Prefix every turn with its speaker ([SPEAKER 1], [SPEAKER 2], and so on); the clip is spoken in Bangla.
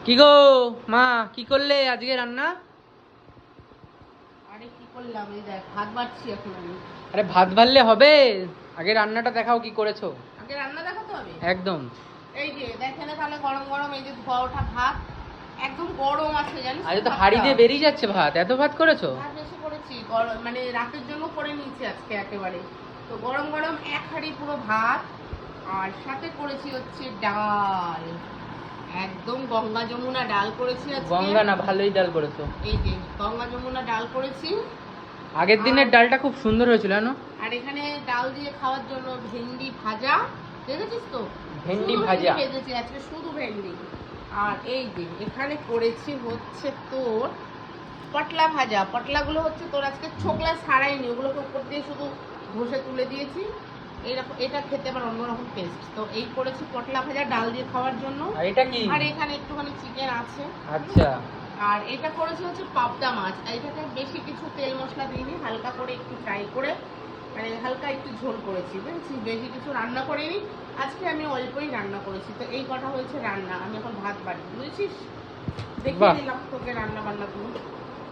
[SPEAKER 1] কি গো মা, কি করলে আজকে রান্না?
[SPEAKER 2] আরে কি করলাম, এই দেখ ভাত বাড়ছি এখন আমি।
[SPEAKER 1] আরে ভাত বাড়লে হবে, আগে রান্নাটা দেখাও কি করেছো।
[SPEAKER 2] আগে রান্না দেখাতে হবে।
[SPEAKER 1] একদম।
[SPEAKER 2] এই যে দেখেন তাহলে গরম গরম এই যে ধোয়া ওঠা ভাত, একদম গরম আছে জানিস।
[SPEAKER 1] আজ তো হাঁড়ি দিয়ে বেরিয়ে যাচ্ছে ভাত, এত ভাত করেছো?
[SPEAKER 2] ভাত বেশি করেছি, গরম মানে রাতের জন্য করে নিয়েছি আজকে একেবারে। তো গরম গরম এক হাঁড়ি পুরো ভাত, আর সাথে করেছি হচ্ছে ডাল, একদম গঙ্গা যমুনা ডাল করেছি আজকে।
[SPEAKER 1] গঙ্গা না, ভালোই ডাল করেছো।
[SPEAKER 2] এই যে গঙ্গা যমুনা ডাল করেছি।
[SPEAKER 1] আগের দিনের ডালটা খুব সুন্দর হয়েছিল জানো।
[SPEAKER 2] আর এখানে ডাল দিয়ে খাওয়ার জন্য ভেন্ডি ভাজা, দেখেছিস তো?
[SPEAKER 1] ভেন্ডি
[SPEAKER 2] শুধু
[SPEAKER 1] ভাজা
[SPEAKER 2] ভেজেছি আজকে, শুধু ভেন্ডি। আর এই যে এখানে করেছি হচ্ছে তোর পটলা ভাজা। পটলাগুলো হচ্ছে তোর আজকে ছোকলা ছাড়াইনি, ওগুলোকে উপর দিয়ে শুধু ঘষে তুলে দিয়েছি। এইরকম এটা খেতে আবার অন্যরকম টেস্ট। তো এই করেছি পটলা ভাজা ডাল দিয়ে খাওয়ার জন্য।
[SPEAKER 1] আর এটা কি?
[SPEAKER 2] আর এখানে একটুখানি চিকেন আছে।
[SPEAKER 1] আচ্ছা।
[SPEAKER 2] আর এটা করেছি হচ্ছে পাবদা মাছ। এটাতে বেশি কিছু তেল মশলা দিইনি, হালকা করে একটু ফ্রাই করে, মানে হালকা একটু ঝোল করেছি, বুঝেছিস? বেশি কিছু রান্না করিনি আজকে, আমি অল্পই রান্না করেছি। তো এই কটা হয়েছে রান্না, আমি এখন ভাত বাড়ি, বুঝেছিস? দেখিয়ে দিলাম তোকে রান্না বান্না গুলো।